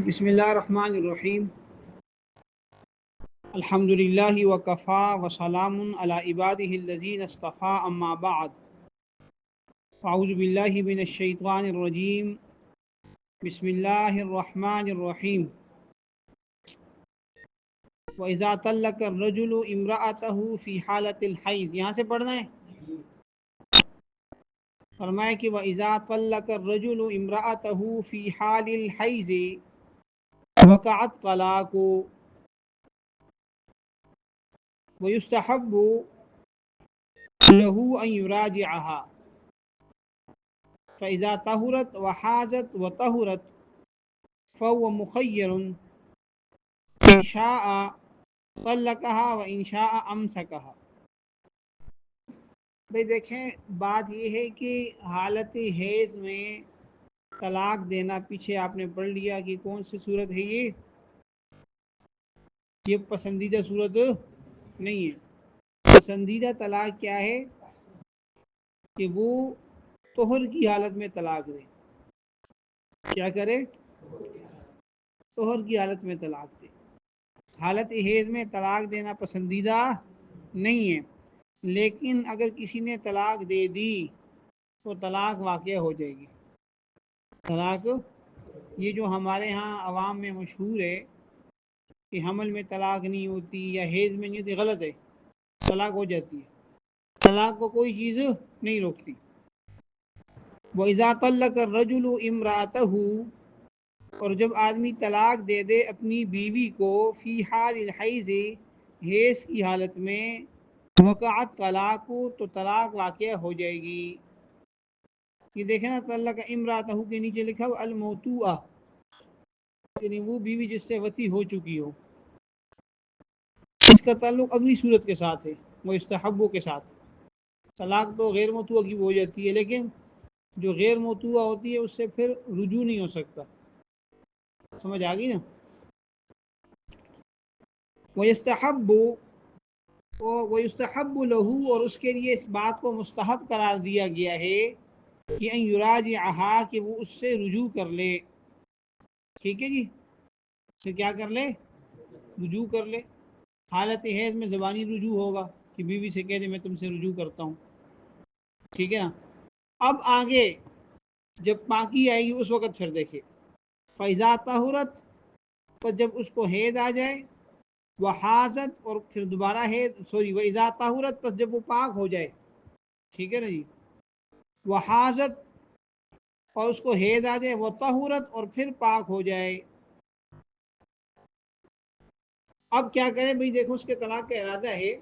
بسم اللہ الرحمن الرحیم الحمد للہ وکفا وسلام علی عبادہ الذین اصطفیٰ اما بعد اعوذ باللہ من الشیطان الرجیم بسم اللہ الرحمن الرحیم وَإِذَا طَلَّقَ الرَّجُلُ امرأته فی حالۃ الحیض، یہاں سے پڑھنا ہے۔ فرمائے کہ وَإِذَا طَلَّقَ الرَّجُلُ امرأته فی حال الحیض وقع الطلاق ويستحب له أن يراجعها فإذا طهرت وحازت وطهرت فهو مخير إن شاء طلقها وإن شاء أمسكها۔ بھئی دیکھیں، بات یہ ہے کہ حالت حیض میں طلاق دینا، پیچھے آپ نے پڑھ لیا کہ کون سی صورت ہے یہ پسندیدہ صورت نہیں ہے۔ پسندیدہ طلاق کیا ہے کہ وہ طہر کی حالت میں طلاق دے۔ کیا کرے؟ طہر کی حالت میں طلاق دے۔ حالت حیض میں طلاق دینا پسندیدہ نہیں ہے، لیکن اگر کسی نے طلاق دے دی تو طلاق واقع ہو جائے گی۔ طلاق، یہ جو ہمارے ہاں عوام میں مشہور ہے کہ حمل میں طلاق نہیں ہوتی یا حیض میں نہیں ہوتی، غلط ہے، طلاق ہو جاتی ہے۔ طلاق کو کوئی چیز نہیں روکتی۔ وَإِذَا طَلَّقَ الرَّجُلُ امرأته، اور جب آدمی طلاق دے دے اپنی بیوی کو فی حال الحیض، حیض کی حالت میں، وقعت طلاق، تو طلاق واقع ہو جائے گی۔ یہ دیکھیں نا، طلق امرأته کے نیچے لکھا ہو الموتوءہ، یعنی وہ بیوی جس سے وطی ہو چکی ہو۔ اس کا تعلق اگلی صورت کے ساتھ ہے، وہ استحبو کے ساتھ۔ طلاق تو غیر موتوءہ کی ہو جاتی ہے، لیکن جو غیر موتوءہ ہوتی ہے اس سے پھر رجوع نہیں ہو سکتا۔ سمجھ آ گئی نا؟ وَيُسْتَحَبُّ لَهُ، اور اس کے لیے اس بات کو مستحب قرار دیا گیا ہے کہ ان یراجعها، کہ وہ اس سے رجوع کر لے۔ ٹھیک ہے جی، پھر کیا کر لے؟ رجوع کر لے۔ حالت حیض میں زبانی رجوع ہوگا کہ بیوی سے کہہ دے میں تم سے رجوع کرتا ہوں۔ ٹھیک ہے نا؟ اب آگے جب پاکی آئے گی اس وقت پھر دیکھیں، فَإِذَا طَهُرَتْ، پر جب اس کو حیض آ جائے، وحازت، اور پھر دوبارہ حیض، وَإِذَا طَهُرَتْ، پس جب وہ پاک ہو جائے، ٹھیک ہے نا جی، وحازت، اور اس کو حیض آ جائے، وطہرت، اور پھر پاک ہو جائے۔ اب کیا کرے بھئی؟ دیکھو، اس کے طلاق کا ارادہ ہے،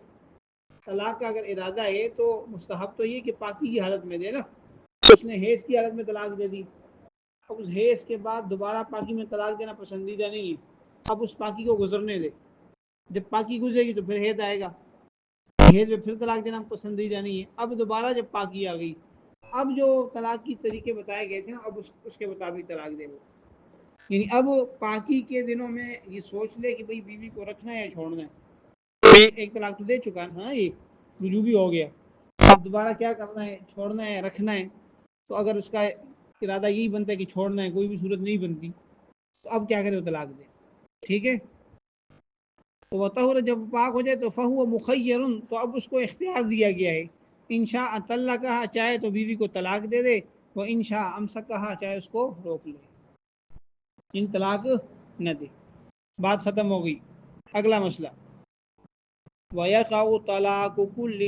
طلاق کا اگر ارادہ ہے تو مستحب تو یہ کہ پاکی کی حالت میں دے نا۔ اس نے حیض کی حالت میں طلاق دے دی، اب اس حیض کے بعد دوبارہ پاکی میں طلاق دینا پسندیدہ نہیں ہے۔ اب اس پاکی کو گزرنے دے، جب پاکی گزرے گی تو پھر حیض آئے گا، حیض میں پھر طلاق دینا پسندیدہ نہیں ہے۔ اب دوبارہ جب پاکی آ گئی، اب جو طلاق کی طریقے بتائے گئے تھے نا، اب اس کے مطابق طلاق دے وہ۔ یعنی اب پاکی کے دنوں میں یہ سوچ لے کہ بھئی بیوی کو رکھنا ہے یا چھوڑنا ہے۔ ایک طلاق تو دے چکا تھا نا، یہ رجوع بھی ہو گیا، اب دوبارہ کیا کرنا ہے؟ چھوڑنا ہے، رکھنا ہے؟ تو اگر اس کا ارادہ یہی بنتا ہے کہ چھوڑنا ہے، کوئی بھی صورت نہیں بنتی، تو اب کیا کرے؟ وہ طلاق دے۔ ٹھیک ہے؟ تو وطہر، جب پاک ہو جائے تو فہو مخیر، تو اب اس کو اختیار دیا گیا ہے، انشاء طلقہا، چاہے تو بیوی کو طلاق دے دے، وہ انشاء امسکہا، چاہے اس کو روک لے، ان طلاق نہ دے۔ بات ختم ہو گئی۔ اگلا مسئلہ، وَيَقَعُ طَلَاقُ كُلِّ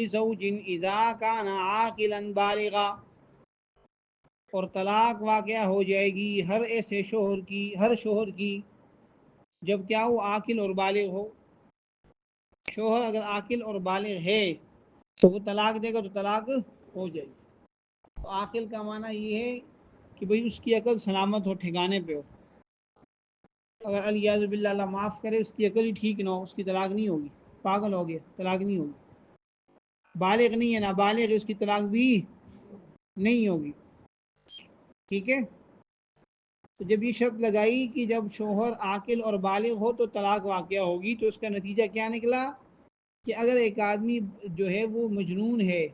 زَوْجٍ إِذَا كَانَ عَاقِلًا بَالِغًا، اور طلاق واقع ہو جائے گی ہر ایسے شوہر کی جب کیا ہو؟ عاقل اور بالغ ہو۔ شوہر اگر عاقل اور بالغ ہے تو وہ طلاق دے گا تو طلاق ہو جائے گی۔ تو عاقل کا معنی یہ ہے کہ بھئی اس کی عقل سلامت ہو، ٹھکانے پہ ہو۔ اگر الیاذ باللہ، اللہ معاف کرے، اس کی عقل ہی ٹھیک نہ ہو، اس کی طلاق نہیں ہوگی۔ پاگل ہو گیا، طلاق نہیں ہوگی۔ بالغ نہیں ہے، نابالغ ہے، اس کی طلاق بھی نہیں ہوگی۔ ٹھیک ہے؟ تو جب یہ شرط لگائی کہ جب شوہر عاقل اور بالغ ہو تو طلاق واقع ہوگی، تو اس کا نتیجہ کیا نکلا کہ اگر ایک آدمی جو ہے وہ مجنون ہے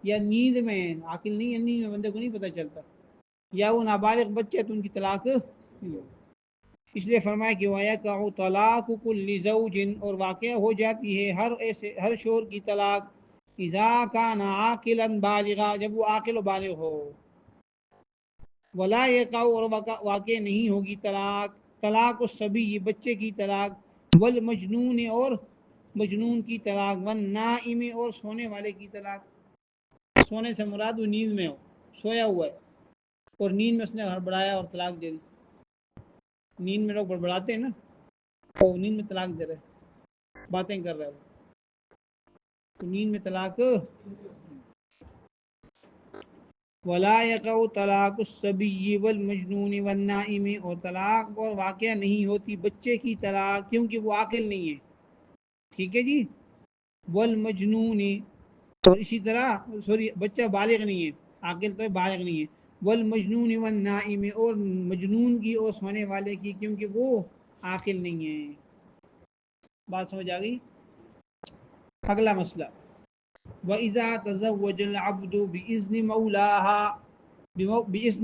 یا نیند میں، عاقل نہیں ہے، نیند میں، بندے کو نہیں پتہ چلتا، یا وہ نابالغ بچے ہیں تو ان کی طلاق نہیں ہوگی۔ اس لیے فرمایا کہ وَيَقَعُ طَلَاقُ كُلِّ زَوْجٍ، اور واقع ہو جاتی ہے ہر شوہر کی طلاق، اذا كان عاقلا بالغا، جب وہ عاقل و بالغ ہو، ولا يقع، اور واقع نہیں ہوگی طلاق الصبی، بچے کی طلاق، والمجنون، اور مجنون کی طلاق، والنائم، اور سونے والے کی طلاق۔ سونے سے مراد وہ نیند میں ہو، سویا ہوا ہے اور نیند میں اس نے ہڑبڑایا اور طلاق دے دی۔ نیند میں لوگ بڑبڑاتے ہیں نا، وہ نیند میں طلاق دے رہے، باتیں کر رہے ہیں، تو نیند میں طلاق۔ ولا يقع طلاق الصبی والمجنون والنائم، اور طلاق اور واقع نہیں ہوتی بچے کی طلاق کیونکہ وہ عاقل نہیں ہے، ٹھیک ہے جی، والمجنون، اور اسی طرح سوری بچہ بالغ نہیں ہے، عاقل تو بالغ نہیں ہے، والمجنون والنائم، اور مجنون کی اور سونے والے کی کیونکہ وہ عاقل نہیں ہے۔ بات سمجھ آ گئی؟ اگلا مسئلہ، وَإِذَا تَزَوَّجَ الْعَبْدُ بِإِذْنِ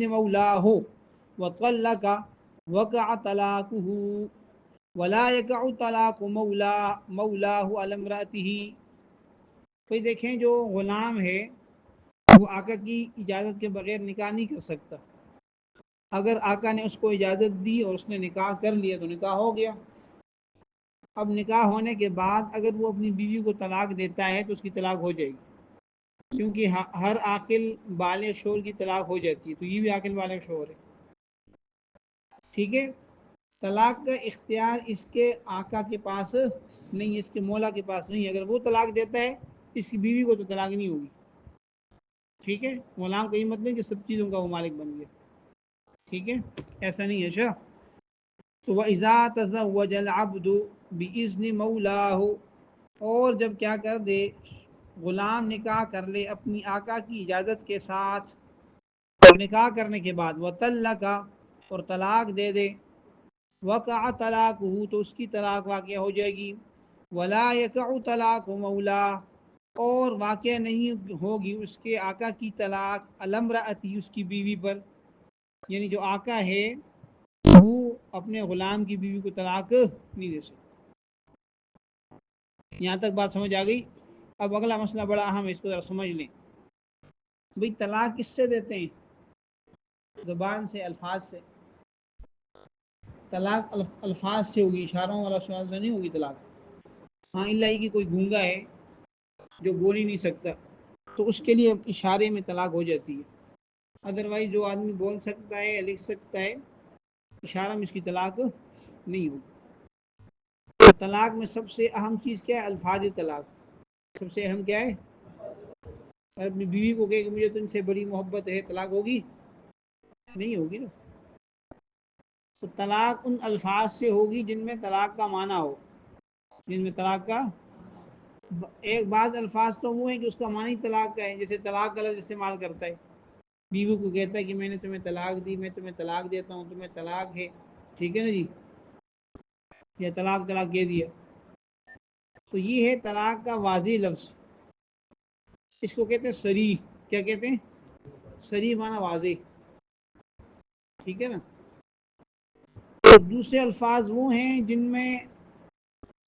مَوْلَاهُ وَطَلَّقَ وَقَعَ طَلَاقُهُ وَلَا يَقَعُ طَلَاقُ مَوْلَاهُ عَلَى امْرَأَتِهِ۔ تو دیکھیں جو غلام ہے وہ آقا کی اجازت کے بغیر نکاح نہیں کر سکتا، اگر آقا نے اس کو اجازت دی اور اس نے نکاح کر لیا تو نکاح ہو گیا۔ اب نکاح ہونے کے بعد اگر وہ اپنی بیوی کو طلاق دیتا ہے تو اس کی طلاق ہو جائے گی، کیونکہ ہر عاقل بالغ شوہر کی طلاق ہو جاتی ہے، تو یہ بھی عاقل بالغ شوہر ہے، ٹھیک ہے۔ طلاق کا اختیار اس کے آقا کے پاس نہیں ہے، اس کے مولا کے پاس نہیں ہے، اگر وہ طلاق دیتا ہے اس کی بیوی کو تو طلاق نہیں ہوگی، ٹھیک ہے۔ غلام کا یہ مطلب نہیں کہ سب چیزوں کا وہ مالک بن گیا، ٹھیک ہے، ایسا نہیں ہے۔ شاہ تو وَإِذَا تَزَوَّجَ الْعَبْدُ بِإِذْنِ مَوْلَاهُ، اور جب کیا کر دے غلام نکاح کر لے اپنی آقا کی اجازت کے ساتھ، اور نکاح کرنے کے بعد وَطَلَّقَ، اور طلاق دے دے، وَقَعَ طَلَاقُهُ، تو اس کی طلاق واقع ہو جائے گی، وَلَا يَقَعُ طَلَاقُ مَوْلَاهُ، اور واقع نہیں ہوگی اس کے آقا کی طلاق عَلَى امْرَأَتِهِ، اس کی بیوی پر، یعنی جو آقا ہے وہ اپنے غلام کی بیوی کو طلاق نہیں دے سکتا۔ یہاں تک بات سمجھ آ گئی؟ اب اگلا مسئلہ بڑا اہم ہے، اس کو ذرا سمجھ لیں۔ بھئی طلاق کس سے دیتے ہیں؟ زبان سے، الفاظ سے۔ طلاق الفاظ سے ہوگی، اشاروں والا سوال سے نہیں ہوگی طلاق، ہاں اللہ ہی کہ کوئی گونگا ہے جو بول ہی نہیں سکتا تو اس کے لیے اشارے میں طلاق ہو جاتی ہے، ادروائز جو آدمی بول سکتا ہے یا لکھ سکتا ہے اشارہ میں اس کی طلاق نہیں ہوگی۔ تو طلاق میں سب سے اہم چیز کیا ہے؟ الفاظ طلاق سب سے اہم کیا ہے؟ اور اپنی بیوی کو کہے کہ مجھے تم سے بڑی محبت ہے، طلاق ہوگی؟ نہیں ہوگی نا۔ تو طلاق ان الفاظ سے ہوگی جن میں طلاق کا معنی ہو، جن میں طلاق کا ایک بعض الفاظ تو وہ ہیں کہ اس کا معنی طلاق کا ہے، جیسے طلاق کا لفظ استعمال کرتا ہے، بیوی کو کہتا ہے کہ میں نے تمہیں طلاق دی، میں تمہیں طلاق دیتا ہوں، تمہیں طلاق ہے، ٹھیک ہے نا جی، یا طلاق کہہ دیا، تو یہ ہے طلاق کا واضح لفظ، اس کو کہتے ہیں صریح۔ کیا کہتے ہیں؟ صریح معنی واضح، ٹھیک ہے نا۔ اور دوسرے الفاظ وہ ہیں جن میں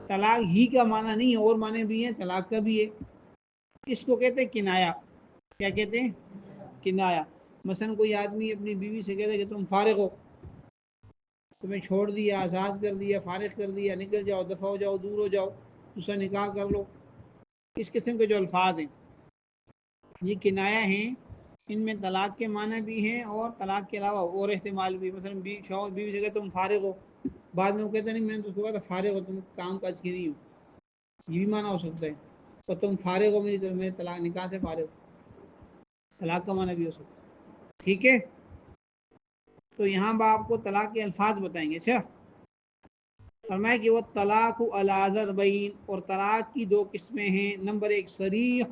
طلاق ہی کا معنی نہیں ہے، اور معنی بھی ہیں، طلاق کا بھی ہے، اس کو کہتے ہیں کنایا۔ کیا کہتے ہیں؟ کنایا۔ مثلا کوئی آدمی اپنی بیوی سے کہتا ہے کہ تم فارغ ہو، تمہیں چھوڑ دیا، آزاد کر دیا، فارغ کر دیا، نکل جاؤ، دفع ہو جاؤ، دور ہو جاؤ، دوسرا نکاح کر لو۔ اس قسم کے جو الفاظ ہیں یہ کنایا ہیں، ان میں طلاق کے معنی بھی ہیں اور طلاق کے علاوہ اور احتمال بھی، مثلا شوہر بیوی سے کہتے تم فارغ ہو، بعد میں وہ کہتے نہیں میں نے تو اس کو کہا تھا فارغ ہو، تم کام کاج کی نہیں ہو، یہ بھی معنی ہو سکتا ہے، اور تم فارغ ہو میری، میں طلاق نکاح سے فارغ ہو، طلاق کا معنی بھی ہو سکتا ہے، ٹھیک ہے۔ تو یہاں پہ آپ کو طلاق کے الفاظ بتائیں گے۔ اچھا، فرمایا کہ وہ طلاق الازربین، اور طلاق کی دو قسمیں ہیں، نمبر ایک صریح،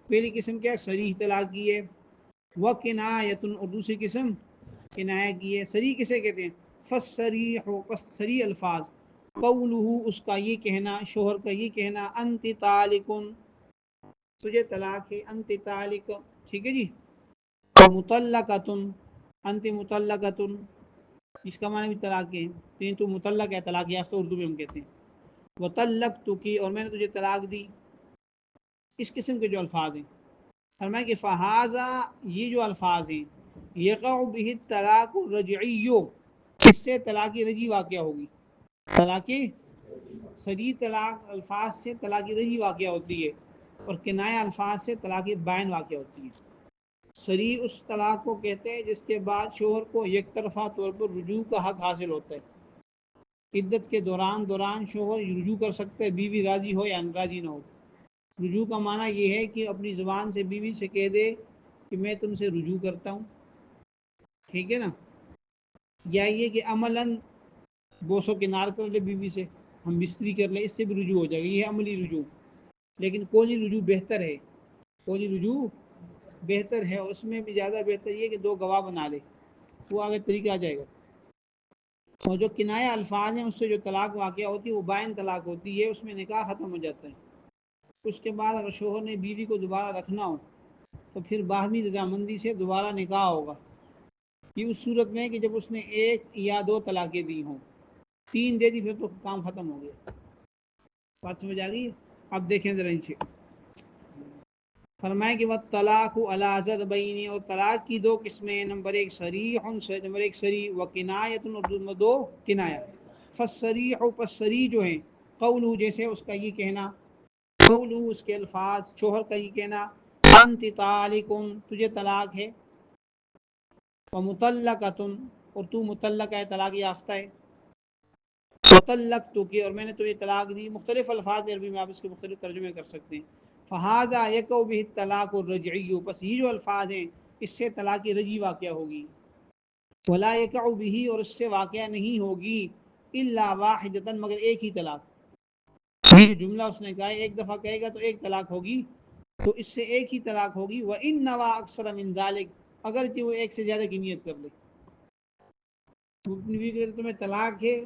پہلی قسم کیا ہے؟ صریح طلاق کی ہے، وہ کنایت، اور دوسری قسم کنایہ کی ہے۔ صریح کسے کہتے ہیں؟ فالصریح، پس صریح الفاظ، قولہ، اس کا یہ کہنا، شوہر کا یہ کہنا، انت طالق، تجھے طلاق ہے، انت طالق، ٹھیک ہے جی، مطلقۃ، انت مطلقۃ، اس کا معنی بھی طلاق کے ہیں، تو مطلق ہے، طلاق یافتہ اردو میں ہم کہتے ہیں۔ وطلقتک، اور میں نے تجھے طلاق دی۔ اس قسم کے جو الفاظ ہیں، فرمایا کہ فہذا، یہ جو الفاظ ہیں، یقع بہ الطلاق الرجعی، اس سے طلاق رجعی واقع ہوگی۔ طلاق صریح طلاق الفاظ سے طلاق رجعی واقع ہوتی ہے، اور کنایہ الفاظ سے طلاق بائن واقع ہوتی ہے۔ صریح اس طلاق کو کہتے ہیں جس کے بعد شوہر کو یک طرفہ طور پر رجوع کا حق حاصل ہوتا ہے۔ عدت کے دوران شوہر رجوع کر سکتا ہے، بیوی راضی ہو یا ناراضی نہ ہو۔ رجوع کا معنی یہ ہے کہ اپنی زبان سے بیوی سے کہہ دے کہ میں تم سے رجوع کرتا ہوں، ٹھیک ہے نا، یا یہ کہ عملاً بوسو کنار کر لے بیوی سے، ہم بستری کر لیں، اس سے بھی رجوع ہو جائے گا، یہ ہے عملی رجوع۔ لیکن قولی رجوع بہتر ہے، قولی رجوع بہتر ہے، اس میں بھی زیادہ بہتر یہ کہ دو گواہ بنا لے، وہ آگے طریقہ آ جائے گا۔ اور جو کنایہ الفاظ ہیں اس سے جو طلاق واقع ہوتی ہے وہ بائن طلاق ہوتی ہے، اس میں نکاح ختم ہو جاتا ہے۔ اس کے بعد اگر شوہر نے بیوی کو دوبارہ رکھنا ہو تو پھر باہمی رضامندی سے دوبارہ نکاح ہوگا۔ یہ اس صورت میں کہ جب اس نے ایک یا دو طلاقیں دی ہوں، 3 دے دی پھر تو کام ختم ہو گیا۔ بات سمجھ آ گئی؟ اب دیکھیں ذرا ان سے، فرمائے کہ والطلاق علی ضربین، اور طلاق کی 2 قسمیں، نمبر 1 صریح، نمبر 1 صریح، و کنایۃ، اور نمبر 2 کنایہ۔ فالصریح، پس صریح جو ہیں، قولو، جیسے اس کا یہ کہنا، قولو اس کے الفاظ، شوہر کا یہ کہنا، انت طالق، تجھے طلاق ہے، ومطلقۃ، اور تو مطلق ہے، طلاق یافتہ ہے، وطلقتک، اور میں نے تجھے طلاق دی۔ مختلف الفاظ عربی میں آپ اس کے مختلف ترجمے کر سکتے ہیں۔ فہذا یقع بہ الطلاق الرجعی، پس یہ جو الفاظ ہیں اس سے طلاق رجعی واقع ہوگی۔ ولا یقع بہ، اور اس سے واقع نہیں ہوگی، الا واحدۃ، مگر ایک ہی طلاق۔ یہ جملہ اس نے کہا ہے، ایک دفعہ کہے گا تو ایک طلاق ہوگی، تو اس سے ایک ہی طلاق ہوگی۔ وَإِن نَوَىٰ أَكْثَرَ مِن ذَلِكَ، اگرچہ وہ ایک سے زیادہ کی نیت کر لے، تمہیں طلاق ہے،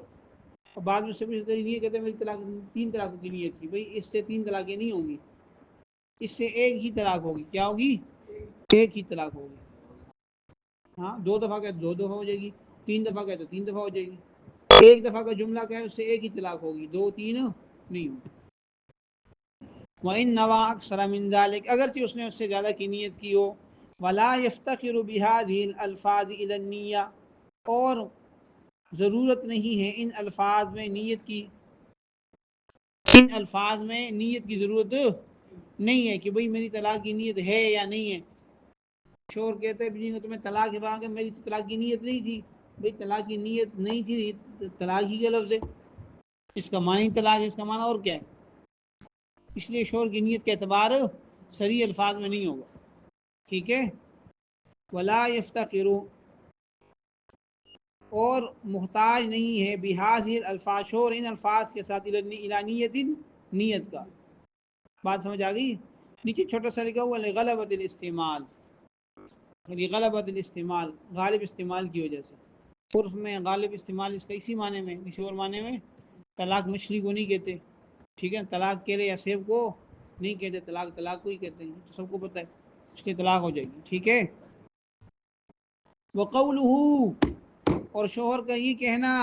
اور بعد میں سب نہیں کہتے میری طلاق 3 طلاقوں کی نیت تھی، بھائی اس سے 3 طلاقیں نہیں ہوں گی، اس سے ایک ہی طلاق ہوگی۔ کیا ہوگی؟ ایک ہی طلاق ہوگی۔ ہاں، 2 دفعہ کہے تو 2 دفعہ ہو جائے گی، 3 دفعہ کہے تو 3 دفعہ ہو جائے گی۔ ایک دفعہ کا جملہ کہے اس سے ایک ہی طلاق ہوگی، 2 3 نہیں ہوگی۔ وَإِن نَوَىٰ أَكْثَرَ مِن ذَلِكَ، اگرچہ اس نے اس سے زیادہ کی نیت کی ہو۔ وَلَا يَفْتَقِرُ بِهَٰذِهِ الْأَلْفَاظِ إِلَى النِّيَّةِ، اور ضرورت نہیں ہے ان الفاظ میں نیت کی، ان الفاظ میں نیت کی ضرورت نہیں ہے کہ بھئی میری طلاق کی نیت ہے یا نہیں ہے۔ شوہر کہتے ہیں بیوی کو تمہیں طلاق ہے، کہ میری طلاق کی نیت نہیں تھی، بھئی طلاق کی نیت نہیں تھی، طلاق ہی کا لفظ ہے، اس کا معنی طلاق ہے، اس کا معنی اور کیا ہے؟ اس لیے شوہر کی نیت کا اعتبار صریح الفاظ میں نہیں ہوگا، ٹھیک ہے۔ ولا یفتقر، اور محتاج نہیں ہے، بہذہ الفاظ، شوہر ان الفاظ کے ساتھ، الی نیت، نیت کا۔ بات سمجھ آ گئی؟ نیچے چھوٹا سا لکھا ہوا لغلبۃ الاستعمال، غلبۃ الاستعمال، غالب استعمال کی وجہ سے۔ عرف میں غالب استعمال اس کا اسی معنی میں، کسی اور معنی میں طلاق مچھلی کو نہیں کہتے، ٹھیک ہے، طلاق کیلے یا سیب کو نہیں کہتے، طلاق طلاق کو ہی کہتے ہیں، تو سب کو پتہ ہے، اس کی طلاق ہو جائے گی، ٹھیک ہے۔ وقولہ، اور شوہر کا یہ کہنا،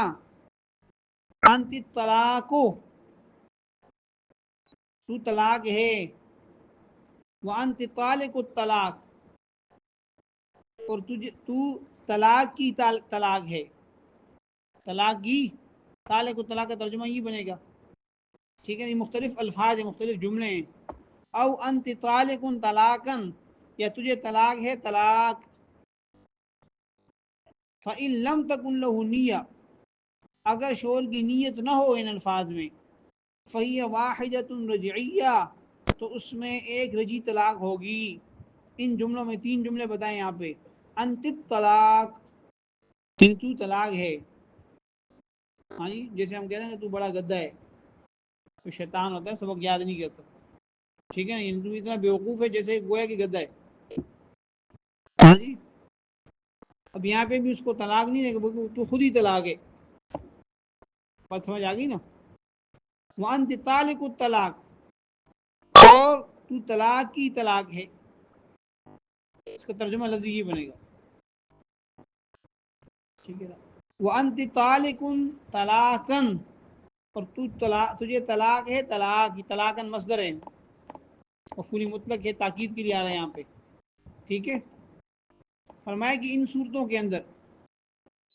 انت الطلاق، تو طلاق ہے، وانت طالق الطلاق، اور تو طلاق کی طلاق ہے، طلاق کی طالق الطلاق کا ترجمہ یہ بنے گا، ٹھیک ہے۔ یہ مختلف الفاظ ہیں، مختلف جملے ہیں۔ او انت طالق طلاقا، یا تجھے طلاق ہے طلاق۔ فإن لم تكن له نیہ، اگر شوہر کی نیت نہ ہو ان الفاظ میں، فہی واحدۃ رجعیہ، تو اس میں ایک رجعی طلاق ہوگی۔ ان جملوں میں 3 جملے بتائیں یہاں پہ، انت الطلاق، تو طلاق ہے، ہاں جی، جیسے ہم کہتے ہیں کہ تو بڑا گدھا ہے، تو شیطان ہوتا ہے، سبق یاد نہیں کرتا، ٹھیک ہے نا، تو اتنا بیوقوف ہے جیسے گویا کہ گدھا ہے، ہاں جی۔ اب یہاں پہ بھی اس کو طلاق نہیں دے گا، تو خود ہی طلاق ہے، بات سمجھ آ گئی نا۔ وانت طالق الطلاق، اور تو طلاق کی طلاق ہے، اس کا ترجمہ لفظی یہ بنے گا۔ ٹھیک ہے نا. وَأَنْتِ طَالِقٌ طلاقاً، اور تجھے طلاق ہے، طلاق طلاقاً مصدر ہے، مفعول مطلق ہے، تاکید کے لیے آ رہا ہے یہاں پہ. ٹھیک ہے. فرمایا کہ ان صورتوں کے اندر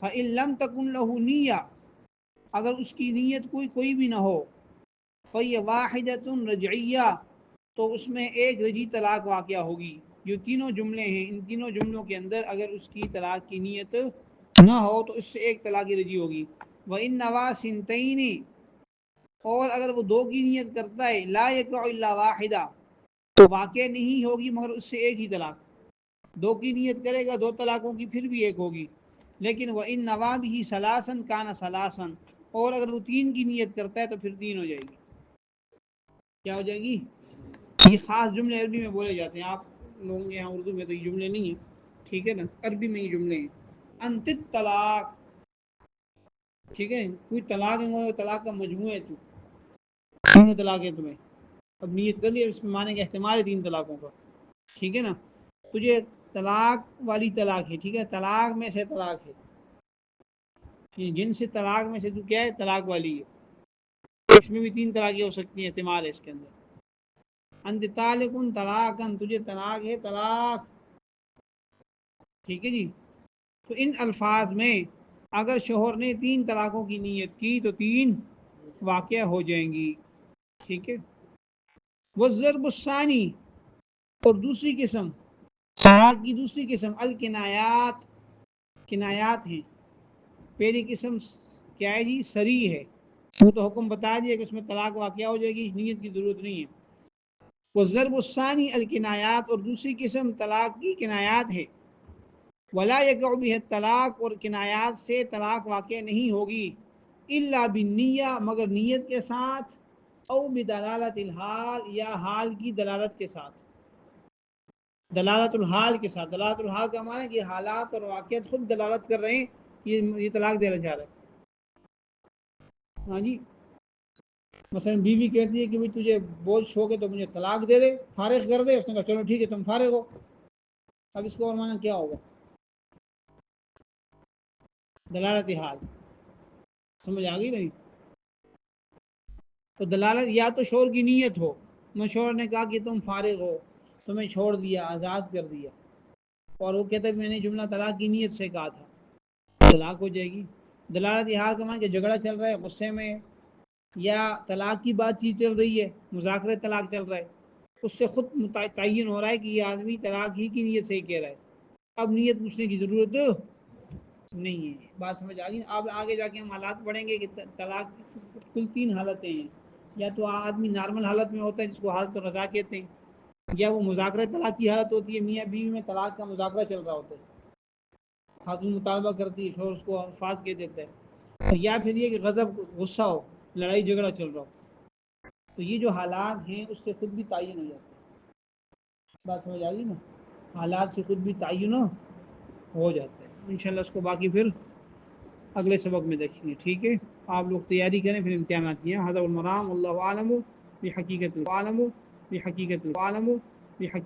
فَإِن لَمْ تَكُنْ لَهُ نِيَّةٌ، اگر اس کی نیت کوئی بھی نہ ہو، فَهِيَ وَاحِدَةٌ رَجْعِيَّةٌ، تو اس میں ایک رجی طلاق واقعہ ہوگی. جو تینوں جملے ہیں، ان تینوں جملوں کے اندر اگر اس کی طلاق کی نیت نہ ہو تو اس سے ایک طلاق رجی ہوگی. وَإِن نَوَىٰ سِنْتَيْنِ، اور اگر وہ دو کی نیت کرتا ہے، لا يَقَعُ إِلَّا وَاحِدَةٌ، تو واقع نہیں ہوگی مگر اس سے ایک ہی طلاق. دو کی نیت کرے گا، دو طلاقوں کی پھر بھی ایک ہوگی. لیکن وَإِن نَوَىٰ بِهِ ثَلَاثًا كَانَ ثَلَاثًا، اور اگر وہ تین کی نیت کرتا ہے تو پھر تین ہو جائے گی. کیا ہو جائے گی؟ یہ خاص جملے عربی میں بولے جاتے ہیں. آپ لوگوں کے یہاں اردو میں تو یہ جملے نہیں ہیں، ٹھیک ہے نا، عربی میں یہ جملے ہیں. انت طلاق، ٹھیک ہے. کوئی طلاق ہے، طلاق کا مجموعہ ہے، تو تین طلاق ہے تمہیں. اب نیت کر لی، اس میں معنی کا احتمال ہے تین طلاقوں کا. ٹھیک ہے نا. تجھے طلاق والی طلاق ہے، ٹھیک ہے، طلاق میں سے طلاق ہے، جن سے طلاق میں سے تو کیا ہے، طلاق والی ہے. اس میں بھی تین طلاقیں ہو سکتی ہیں، احتمال ہے اس کے اندر. انت طالقن طلاقن، تجھے طلاق ہے، طلاق. ٹھیک ہے جی. تو ان الفاظ میں اگر شوہر نے تین طلاقوں کی نیت کی تو تین واقع ہو جائیں گی. ٹھیک ہے. والضرب الثانی، اور دوسری قسم، طلاق کی دوسری قسم، الکنایات، کنایات ہیں. پہلی قسم کیا ہے جی؟ سری ہے، وہ تو حکم بتا دیا کہ اس میں طلاق واقع ہو جائے گی، نیت کی ضرورت نہیں ہے. والضرب الثانی الکنایات، اور دوسری قسم طلاق کی کنایات ہے. ولا يقع به الطلاق، اور کنایات سے طلاق واقع نہیں ہوگی، الا بالنیہ، مگر نیت کے ساتھ، او بدلالت الحال، یا حال کی دلالت کے ساتھ. دلالت الحال کے ساتھ، دلالت الحال کا معنی ہے کہ حالات اور واقعات خود دلالت کر رہے ہیں یہ طلاق دینا چاہ رہا ہے. ہاں جی. مثلا بیوی کہتی ہے کہ بھائی تجھے بوجھ شوق ہے تو مجھے طلاق دے دے، فارغ کر دے. اس نے کہا چلو ٹھیک ہے تم فارغ ہو. اب اس کو اور معنی کیا ہوگا؟ دلالت حال. سمجھ آ گئی نہیں؟ تو دلالت یا تو شوہر کی نیت ہو، شوہر نے کہا کہ تم فارغ ہو، تمہیں چھوڑ دیا، آزاد کر دیا، اور وہ کہتا ہے میں نے جملہ طلاق کی نیت سے کہا تھا، طلاق ہو جائے گی. دلالت حال کا معنی کہ جھگڑا چل رہا ہے، غصے میں، یا طلاق کی بات چیت چل رہی ہے، مذاکرہ طلاق چل رہا ہے، اس سے خود متعین ہو رہا ہے کہ یہ آدمی طلاق ہی کی نیت سے ہی کہہ رہا ہے. اب نیت پوچھنے کی ضرورت نہیں ہے. بات سمجھ آ گئی. اب آگے جا کے ہم حالات پڑھیں گے کہ طلاق کل تین حالتیں ہیں. یا تو آدمی نارمل حالت میں ہوتا ہے جس کو حالت رضا کہتے ہیں، یا وہ مذاکرہ طلاق کی حالت ہوتی ہے، میاں بیوی میں طلاق کا مذاکرہ چل رہا ہوتا ہے، خاتون مطالبہ کرتی ہے، شوہر اس کو الفاظ کہہ دیتا ہے، یا پھر یہ کہ غضب، غصہ ہو، لڑائی جھگڑا چل رہا ہو. تو یہ جو حالات ہیں اس سے خود بھی تعین ہو جاتا ہے. بات سمجھ آ گئی نا؟ حالات سے خود بھی تعین ہو جاتا ہے. انشاءاللہ اس کو باقی پھر اگلے سبق میں دیکھیں گے. ٹھیک ہے. آپ لوگ تیاری کریں پھر امتحانات کی. حضرت المرام اللہ عالم بحقیقت العالم بحقیقت العالم بحقیقت